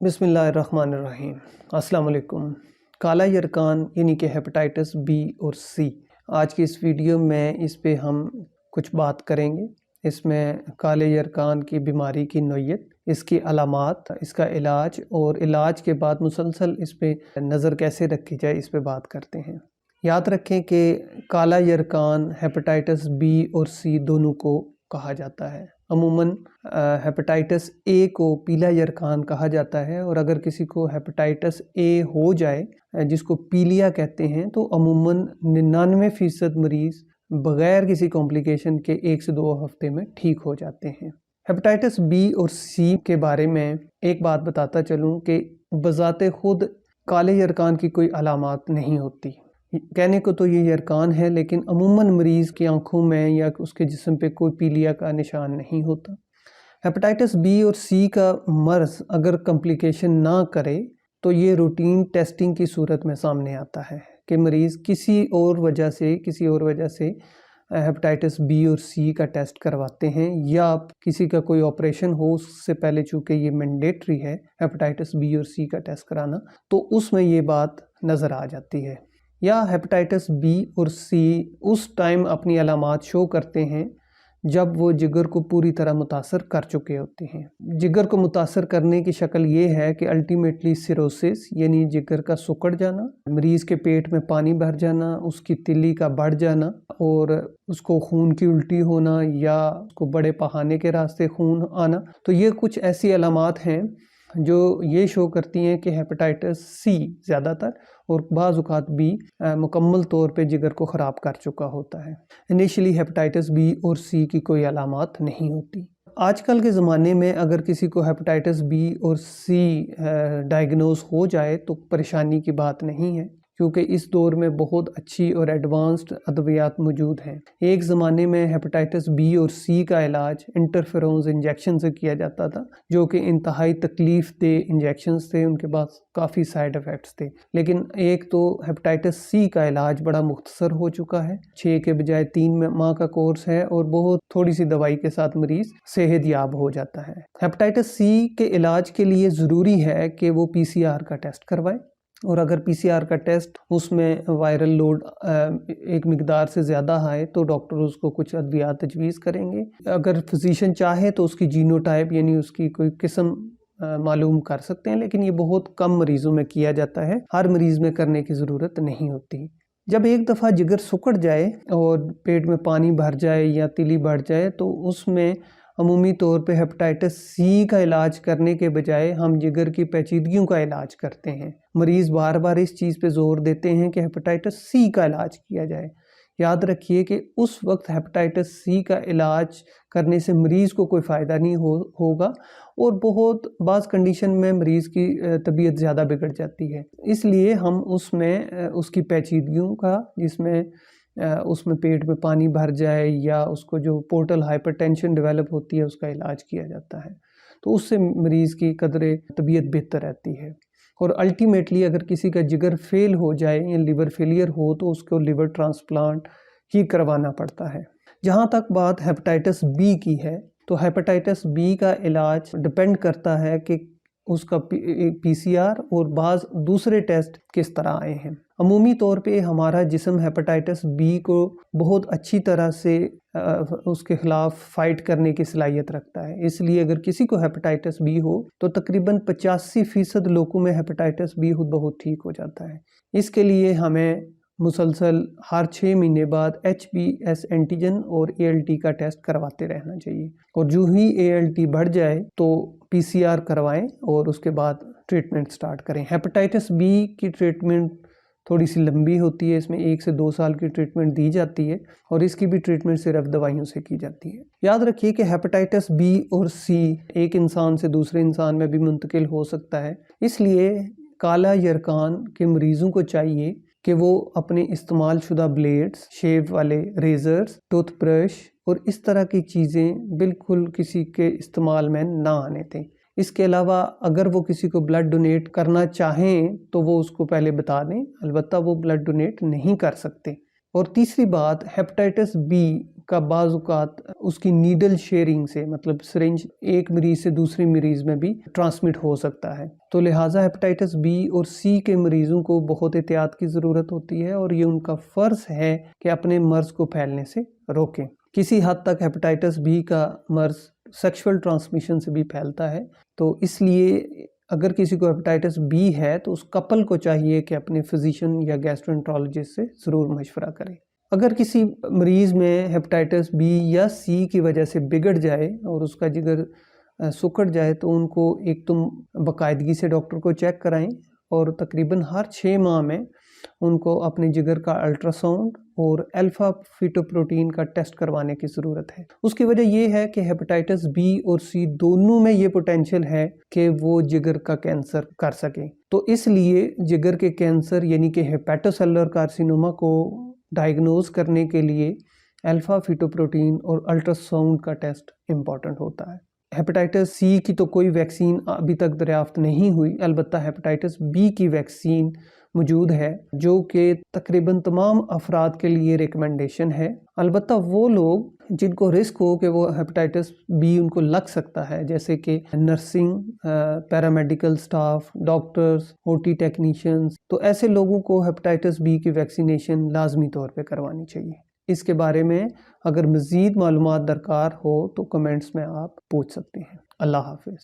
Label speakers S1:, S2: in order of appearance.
S1: بسم اللہ الرحمن الرحیم۔ السلام علیکم۔ کالا یرکان یعنی کہ ہیپاٹائٹس بی اور سی، آج کی اس ویڈیو میں اس پہ ہم کچھ بات کریں گے۔ اس میں کالے یرکان کی بیماری کی نوعیت، اس کی علامات، اس کا علاج اور علاج کے بعد مسلسل اس پہ نظر کیسے رکھی جائے، اس پہ بات کرتے ہیں۔ یاد رکھیں کہ کالا یرکان ہیپاٹائٹس بی اور سی دونوں کو کہا جاتا ہے۔ عموماً ہیپاٹائٹس اے کو پیلا یرکان کہا جاتا ہے، اور اگر کسی کو ہیپاٹائٹس اے ہو جائے جس کو پیلیا کہتے ہیں تو عموماً 99% مریض بغیر کسی کمپلیکیشن کے 1 سے 2 ہفتے میں ٹھیک ہو جاتے ہیں۔ ہیپاٹائٹس بی اور سی کے بارے میں ایک بات بتاتا چلوں کہ بذات خود کالے یرکان کی کوئی علامات نہیں ہوتی۔ کہنے کو تو یہ یرکان ہے، لیکن عموماً مریض کی آنکھوں میں یا اس کے جسم پہ کوئی پیلیا کا نشان نہیں ہوتا۔ ہیپاٹائٹس بی اور سی کا مرض اگر کمپلیکیشن نہ کرے تو یہ روٹین ٹیسٹنگ کی صورت میں سامنے آتا ہے کہ مریض کسی اور وجہ سے ہیپاٹائٹس بی اور سی کا ٹیسٹ کرواتے ہیں، یا کسی کا کوئی آپریشن ہو اس سے پہلے، چونکہ یہ مینڈیٹری ہے ہیپاٹائٹس بی اور سی کا ٹیسٹ کرانا، تو اس میں یہ بات نظر آ جاتی ہے۔ یا ہیپاٹائٹس بی اور سی اس ٹائم اپنی علامات شو کرتے ہیں جب وہ جگر کو پوری طرح متاثر کر چکے ہوتے ہیں۔ جگر کو متاثر کرنے کی شکل یہ ہے کہ الٹیمیٹلی سیروسس یعنی جگر کا سکڑ جانا، مریض کے پیٹ میں پانی بھر جانا، اس کی تلی کا بڑھ جانا، اور اس کو خون کی الٹی ہونا یا اس کو بڑے پخانے کے راستے خون آنا۔ تو یہ کچھ ایسی علامات ہیں جو یہ شو کرتی ہیں کہ ہیپاٹائٹس سی زیادہ تر اور بعض اوقات بھی مکمل طور پہ جگر کو خراب کر چکا ہوتا ہے۔ انیشلی ہیپاٹائٹس بی اور سی کی کوئی علامات نہیں ہوتی۔ آج کل کے زمانے میں اگر کسی کو ہیپاٹائٹس بی اور سی ڈائگنوز ہو جائے تو پریشانی کی بات نہیں ہے، کیونکہ اس دور میں بہت اچھی اور ایڈوانسڈ ادویات موجود ہیں۔ ایک زمانے میں ہیپاٹائٹس بی اور سی کا علاج انٹرفیرونز انجیکشن سے کیا جاتا تھا، جو کہ انتہائی تکلیف دہ انجیکشنز تھے، ان کے بعد کافی سائیڈ ایفیکٹس تھے۔ لیکن ایک تو ہیپاٹائٹس سی کا علاج بڑا مختصر ہو چکا ہے، 6 کے بجائے 3 ماہ کا کورس ہے، اور بہت تھوڑی سی دوائی کے ساتھ مریض صحت یاب ہو جاتا ہے۔ ہیپاٹائٹس سی کے علاج کے لیے ضروری ہے کہ وہ PCR کا ٹیسٹ کروائے، اور اگر PCR کا ٹیسٹ اس میں وائرل لوڈ ایک مقدار سے زیادہ آئے تو ڈاکٹر اس کو کچھ ادویات تجویز کریں گے۔ اگر فزیشین چاہے تو اس کی جینوٹائپ یعنی اس کی کوئی قسم معلوم کر سکتے ہیں، لیکن یہ بہت کم مریضوں میں کیا جاتا ہے، ہر مریض میں کرنے کی ضرورت نہیں ہوتی۔ جب ایک دفعہ جگر سکڑ جائے اور پیٹ میں پانی بھر جائے یا تلی بڑھ جائے تو اس میں عمومی طور پہ ہیپاٹائٹس سی کا علاج کرنے کے بجائے ہم جگر کی پیچیدگیوں کا علاج کرتے ہیں۔ مریض بار بار اس چیز پہ زور دیتے ہیں کہ ہیپاٹائٹس سی کا علاج کیا جائے۔ یاد رکھیے کہ اس وقت ہیپاٹائٹس سی کا علاج کرنے سے مریض کو کوئی فائدہ نہیں ہوگا، اور بہت بعض کنڈیشن میں مریض کی طبیعت زیادہ بگڑ جاتی ہے۔ اس لیے ہم اس میں اس کی پیچیدگیوں کا، جس میں اس میں پیٹ میں پانی بھر جائے یا اس کو جو پورٹل ہائپر ٹینشن ڈیولپ ہوتی ہے، اس کا علاج کیا جاتا ہے، تو اس سے مریض کی قدرے طبیعت بہتر رہتی ہے۔ اور الٹیمیٹلی اگر کسی کا جگر فیل ہو جائے یا لیور فیلئر ہو تو اس کو لیور ٹرانسپلانٹ ہی کروانا پڑتا ہے۔ جہاں تک بات ہیپاٹائٹس بی کی ہے تو ہیپاٹائٹس بی کا علاج ڈپینڈ کرتا ہے کہ اس کا PCR اور بعض دوسرے ٹیسٹ کس طرح آئے ہیں۔ عمومی طور پہ ہمارا جسم ہیپاٹائٹس بی کو بہت اچھی طرح سے اس کے خلاف فائٹ کرنے کی صلاحیت رکھتا ہے۔ اس لیے اگر کسی کو ہیپاٹائٹس بی ہو تو تقریباً 85% لوگوں میں ہیپاٹائٹس بی خود بہت ٹھیک ہو جاتا ہے۔ اس کے لیے ہمیں مسلسل ہر 6 مہینے بعد HbS اینٹیجن اور ALT کا ٹیسٹ کرواتے رہنا چاہیے، اور جو ہی ALT بڑھ جائے تو PCR کروائیں اور اس کے بعد ٹریٹمنٹ سٹارٹ کریں۔ ہیپاٹائٹس بی کی ٹریٹمنٹ تھوڑی سی لمبی ہوتی ہے، اس میں 1 سے 2 سال کی ٹریٹمنٹ دی جاتی ہے، اور اس کی بھی ٹریٹمنٹ صرف دوائیوں سے کی جاتی ہے۔ یاد رکھیے کہ ہیپاٹائٹس بی اور سی ایک انسان سے دوسرے انسان میں بھی منتقل ہو سکتا ہے، اس لیے کالا یرکان کے مریضوں کو چاہیے کہ وہ اپنے استعمال شدہ بلیڈز، شیو والے ریزرز، ٹوتھ برش اور اس طرح کی چیزیں بالکل کسی کے استعمال میں نہ آنے دیں۔ اس کے علاوہ اگر وہ کسی کو بلڈ ڈونیٹ کرنا چاہیں تو وہ اس کو پہلے بتا دیں، البتہ وہ بلڈ ڈونیٹ نہیں کر سکتے۔ اور تیسری بات، ہیپاٹائٹس بی کا بعض اوقات اس کی نیڈل شیئرنگ سے، مطلب سرنج ایک مریض سے دوسری مریض میں بھی ٹرانسمٹ ہو سکتا ہے۔ تو لہٰذا ہیپاٹائٹس بی اور سی کے مریضوں کو بہت احتیاط کی ضرورت ہوتی ہے، اور یہ ان کا فرض ہے کہ اپنے مرض کو پھیلنے سے روکیں۔ کسی حد تک ہیپاٹائٹس بی کا مرض سیکشول ٹرانسمیشن سے بھی پھیلتا ہے، تو اس لیے اگر کسی کو ہیپاٹائٹس بی ہے تو اس کپل کو چاہیے کہ اپنے فزیشین یا گیسٹرونٹرولوجسٹ سے ضرور مشورہ کرے۔ اگر کسی مریض میں ہیپاٹائٹس بی یا سی کی وجہ سے بگڑ جائے اور اس کا جگر سکڑ جائے تو ان کو ایک تو باقاعدگی سے ڈاکٹر کو چیک کرائیں، اور تقریباً ہر 6 ماہ میں ان کو اپنے جگر کا الٹرا ساؤنڈ اور الفا فیٹوپروٹین کا ٹیسٹ کروانے کی ضرورت ہے۔ اس کی وجہ یہ ہے کہ ہیپاٹائٹس بی اور سی دونوں میں یہ پوٹینشیل ہے کہ وہ جگر کا کینسر کر سکیں، تو اس لیے جگر کے کینسر یعنی کہ ہیپاٹوسیلولر کارسینوما کو ڈائیگنوز کرنے کے لیے الفا فیٹوپروٹین اور الٹرا ساؤنڈ کا ٹیسٹ امپورٹنٹ ہوتا ہے۔ ہیپاٹائٹس سی کی تو کوئی ویکسین ابھی تک دریافت نہیں ہوئی، البتہ ہیپاٹائٹس بی کی ویکسین موجود ہے جو کہ تقریباً تمام افراد کے لیے ریکمنڈیشن ہے۔ البتہ وہ لوگ جن کو رسک ہو کہ وہ ہیپاٹائٹس بی ان کو لگ سکتا ہے، جیسے کہ nursing, paramedical staff, doctors, O T technicians, تو ایسے لوگوں کو ہیپاٹائٹس بی کی ویکسینیشن لازمی طور پہ کروانی چاہیے۔ اس کے بارے میں اگر مزید معلومات درکار ہو تو کمنٹس میں آپ پوچھ سکتے ہیں۔ اللہ حافظ۔